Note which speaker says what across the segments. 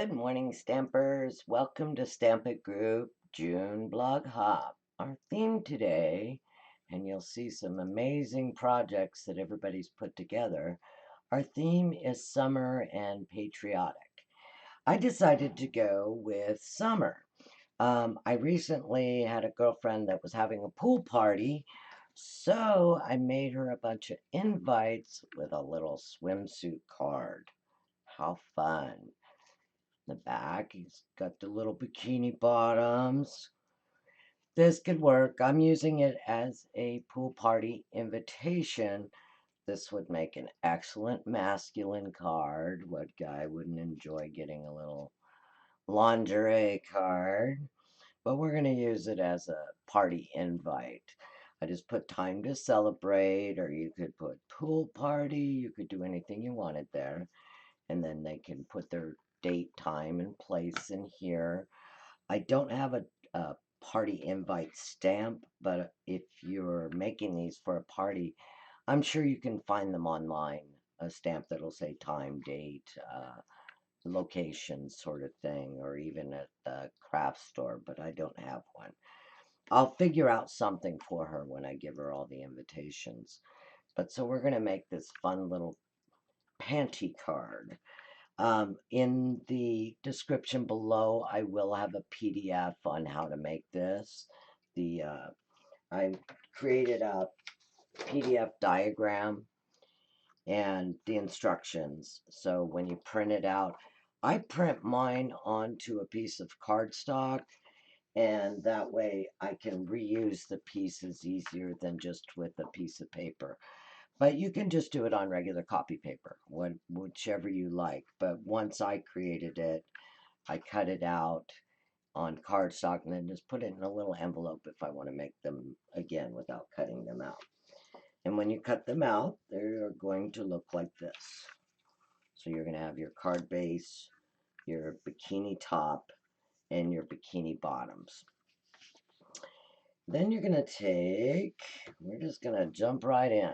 Speaker 1: Good morning, Stampers. Welcome to Stamp It Group June Blog Hop. Our theme today, and you'll see some amazing projects that everybody's put together. Our theme is summer and patriotic. I decided to go with summer. I recently had a girlfriend that was having a pool party, so I made her a bunch of invites with a little swimsuit card. How fun! The back, he's got the little bikini bottoms. This could work. I'm using it as a pool party invitation. This would make an excellent masculine card. What guy wouldn't enjoy getting a little lingerie card? But we're going to use it as a party invite. I just put time to celebrate, or you could put pool party. You could do anything you wanted there. And then they can put their date, time, and place in here. I don't have a party invite stamp, but if you're making these for a party, I'm sure you can find them online. A stamp that'll say time, date, location, sort of thing, or even at the craft store, but I don't have one. I'll figure out something for her when I give her all the invitations. But so we're going to make this fun little panty card. In the description below, I will have a PDF on how to make this. I created a PDF diagram and the instructions. So when you print it out, I print mine onto a piece of cardstock, and that way I can reuse the pieces easier than just with a piece of paper. But you can just do it on regular copy paper, whichever you like. But once I created it, I cut it out on cardstock and then just put it in a little envelope if I want to make them again without cutting them out. And when you cut them out, they're going to look like this. So you're going to have your card base, your bikini top, and your bikini bottoms. Then you're going to we're just going to jump right in.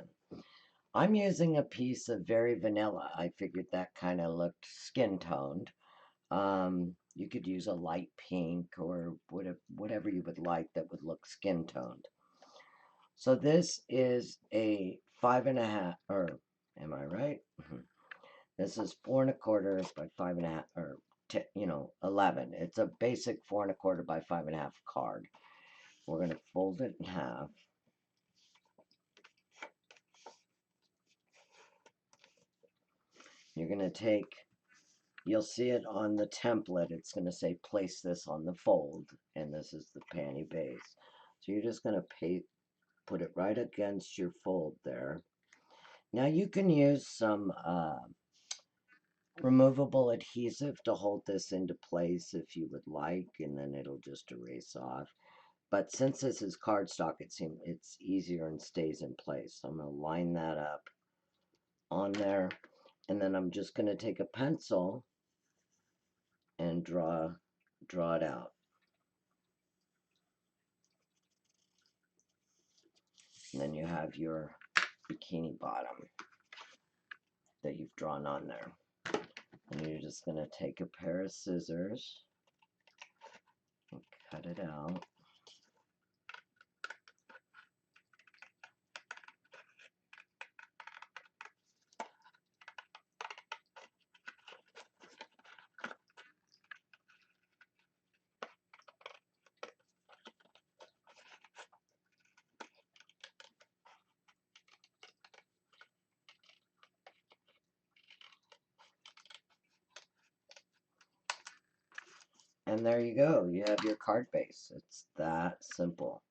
Speaker 1: I'm using a piece of very vanilla. I figured that kind of looked skin toned. You could use a light pink or whatever you would like that would look skin toned. So this is a 5.5, or am I right? This is 4.25 by 5.5, or 11. It's a basic 4.25 by 5.5 card. We're going to fold it in half. You're going to you'll see it on the template. It's going to say place this on the fold, and this is the panty base. So you're just going to put it right against your fold there. Now you can use some removable adhesive to hold this into place if you would like, and then it'll just erase off. But since this is cardstock, it's easier and stays in place. So I'm going to line that up on there, and then I'm just going to take a pencil and draw it out. And then you have your bikini bottom that you've drawn on there. And you're just going to take a pair of scissors and cut it out. And there you go. You have your card base. It's that simple.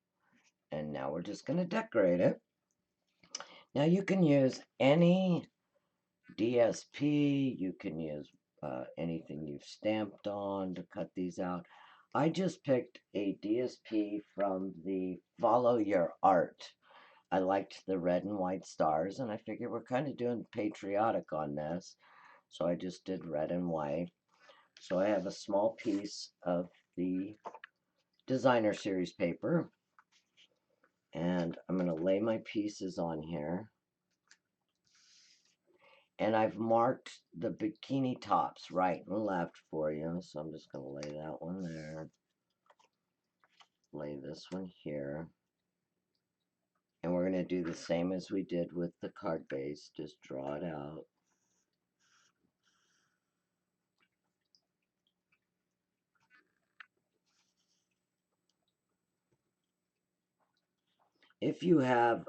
Speaker 1: And now we're just going to decorate it. Now you can use any DSP. You can use anything you've stamped on to cut these out. I just picked a DSP from the Follow Your Art. I liked the red and white stars, and I figured we're kind of doing patriotic on this. So I just did red and white. So I have a small piece of the designer series paper, and I'm going to lay my pieces on here, And I've marked the bikini tops right and left for you. So I'm just going to lay that one there. Lay this one here. And we're going to do the same as we did with the card base. Just draw it out. If you have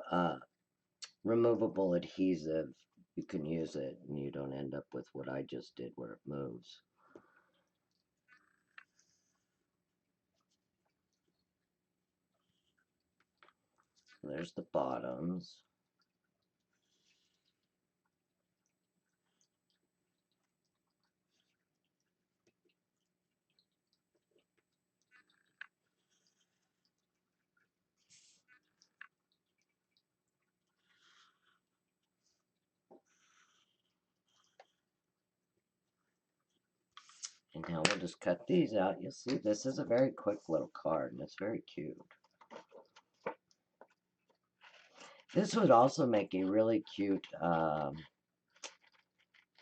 Speaker 1: removable adhesive, you can use it and you don't end up with what I just did where it moves. There's the bottoms. And now we'll just cut these out. You'll see this is a very quick little card and it's very cute. This would also make a really cute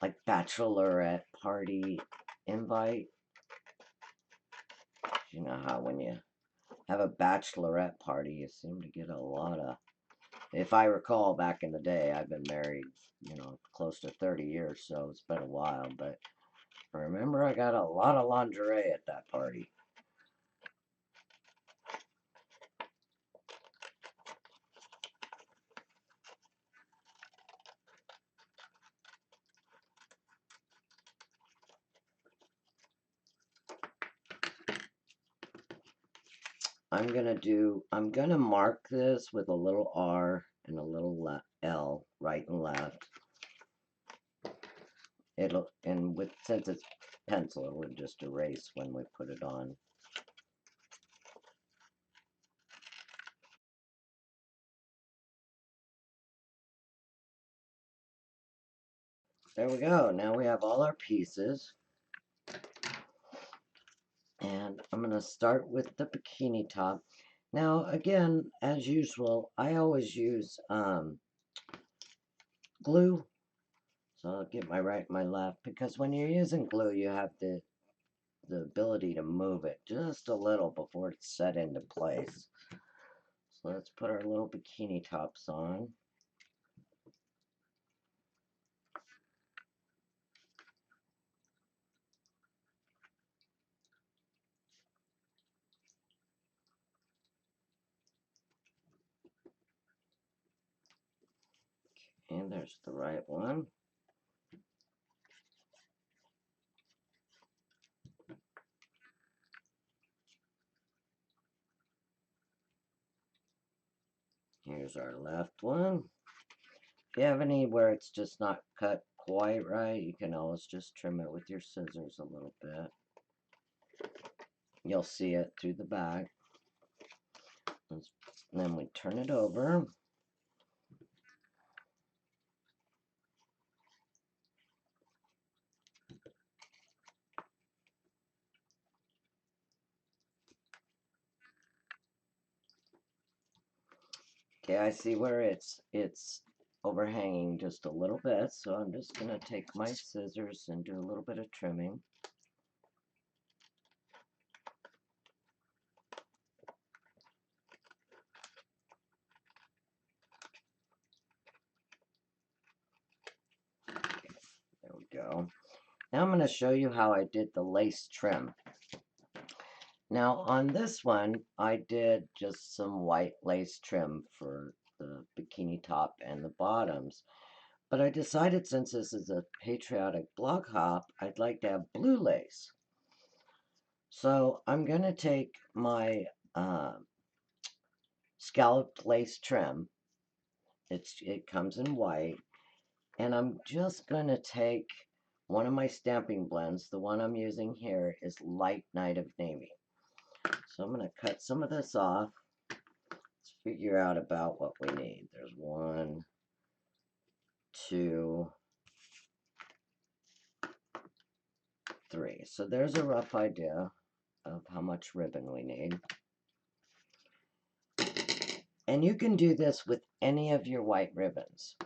Speaker 1: like bachelorette party invite. You know how when you have a bachelorette party, you seem to get a lot of, if I recall back in the day, I've been married, close to 30 years, so it's been a while, but I remember I got a lot of lingerie at that party. I'm gonna mark this with a little R and a little L, right and left. Since it's pencil, it would just erase when we put it on. There we go. Now we have all our pieces. And I'm going to start with the bikini top. Now, again, as usual, I always use glue. So I'll get my right and my left, because when you're using glue, you have the ability to move it just a little before it's set into place. So let's put our little bikini tops on. And there's the right one. Here's our left one. If you have any where it's just not cut quite right, you can always just trim it with your scissors a little bit. You'll see it through the back. And then we turn it over. Okay, I see where it's overhanging just a little bit, so I'm just going to take my scissors and do a little bit of trimming. There we go. Now I'm going to show you how I did the lace trim. Now on this one, I did just some white lace trim for the bikini top and the bottoms. But I decided, since this is a patriotic blog hop, I'd like to have blue lace. So I'm going to take my scalloped lace trim. It comes in white. And I'm just going to take one of my stamping blends. The one I'm using here is Light Night of Navy. So I'm going to cut some of this off. Let's figure out about what we need. There's 1, 2, 3. So there's a rough idea of how much ribbon we need. And you can do this with any of your white ribbons.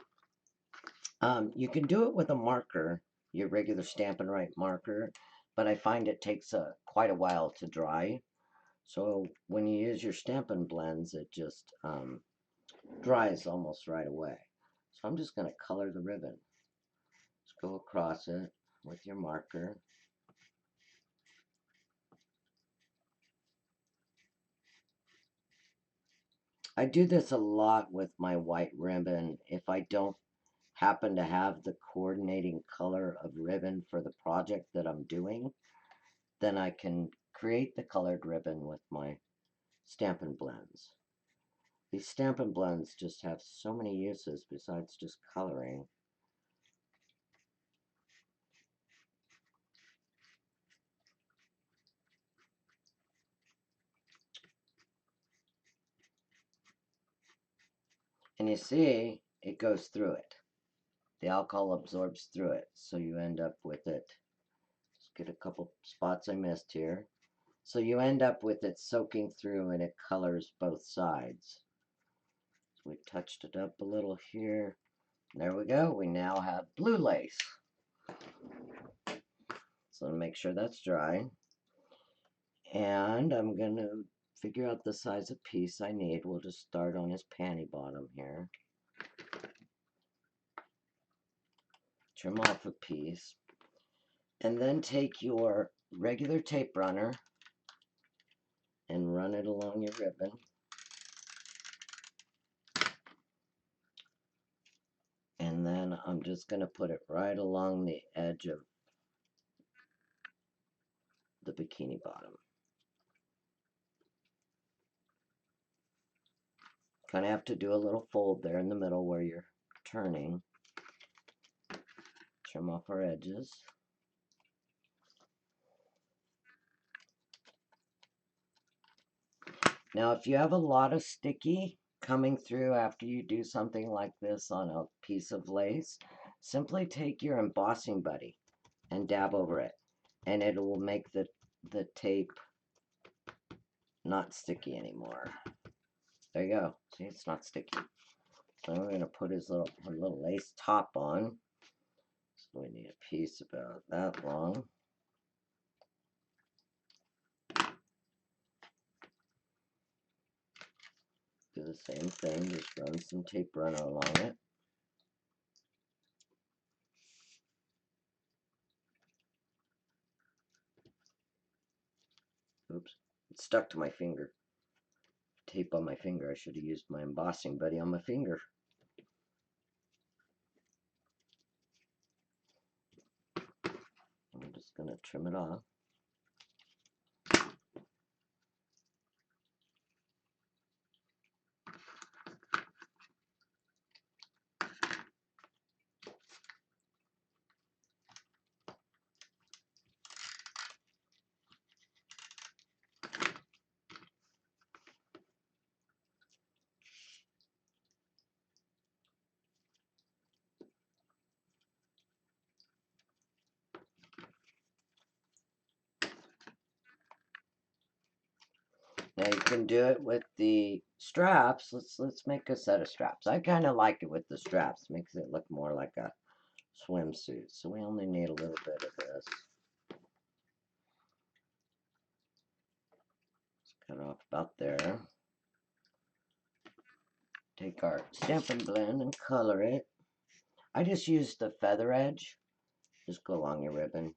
Speaker 1: You can do it with a marker, your regular Stampin' Right marker, but I find it takes quite a while to dry. So when you use your Stampin' Blends, it just dries almost right away. So I'm just going to color the ribbon. Just go across it with your marker. I do this a lot with my white ribbon. If I don't happen to have the coordinating color of ribbon for the project that I'm doing, then I can create the colored ribbon with my Stampin' Blends. These Stampin' Blends just have so many uses besides just coloring. And you see, it goes through it. The alcohol absorbs through it, so you end up with it. Let's get a couple spots I missed here. So you end up with it soaking through and it colors both sides. So we touched it up a little here. There we go. We now have blue lace. So make sure that's dry. And I'm going to figure out the size of piece I need. We'll just start on his panty bottom here. Trim off a piece. And then take your regular tape runner and run it along your ribbon. And then I'm just going to put it right along the edge of the bikini bottom. Kind of have to do a little fold there in the middle where you're turning. Trim off our edges. Now if you have a lot of sticky coming through after you do something like this on a piece of lace, simply take your embossing buddy and dab over it, and it will make the tape not sticky anymore. There you go. See, it's not sticky. So we're going to put his little lace top on. So we need a piece about that long. Do the same thing, just run some tape runner along it. Oops, it stuck to my finger. Tape on my finger. I should have used my embossing buddy on my finger. I'm just going to trim it off. Now you can do it with the straps. Let's make a set of straps. I kind of like it with the straps. Makes it look more like a swimsuit. So we only need a little bit of this. Cut off about there. Take our Stampin' Blend and color it. I just used the feather edge. Just go along your ribbon.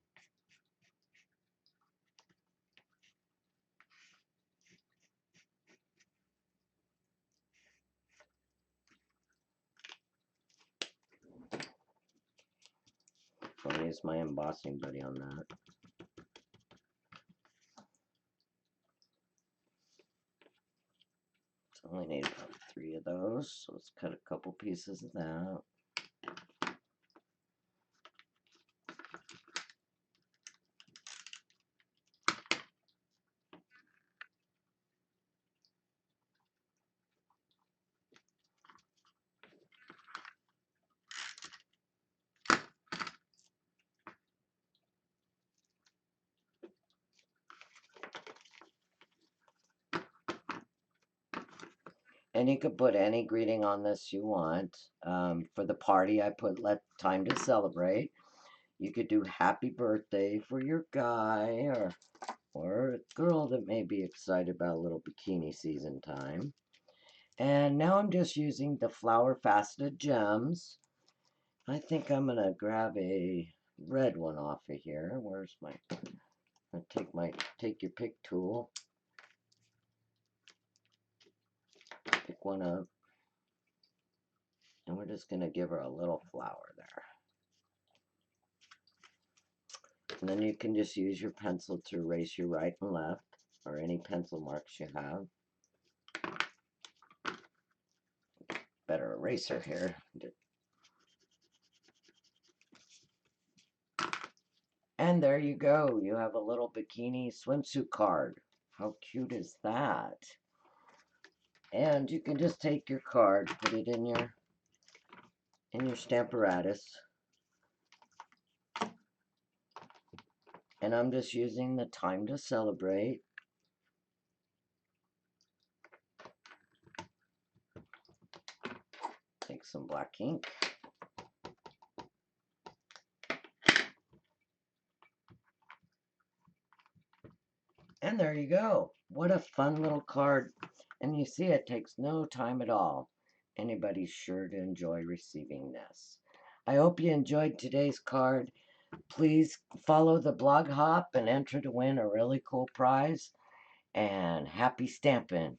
Speaker 1: I'll use my embossing buddy on that. So I only need about 3 of those. So let's cut a couple pieces of that. And you could put any greeting on this you want. For the party, I put let time to celebrate. You could do happy birthday for your guy or a girl that may be excited about a little bikini season time. And now I'm just using the flower faceted gems. I think I'm gonna grab a red one off of here. Where's my, take your pick tool, pick one up, and we're just gonna give her a little flower there. And then you can just use your pencil to erase your right and left, or any pencil marks you have. Better eraser here. And there you go. You have a little bikini swimsuit card. How cute is that? And you can just take your card, put it in your stamparatus. And I'm just using the time to celebrate. Take some black ink. And there you go. What a fun little card. And you see it takes no time at all. Anybody's sure to enjoy receiving this. I hope you enjoyed today's card. Please follow the blog hop and enter to win a really cool prize. And happy stamping.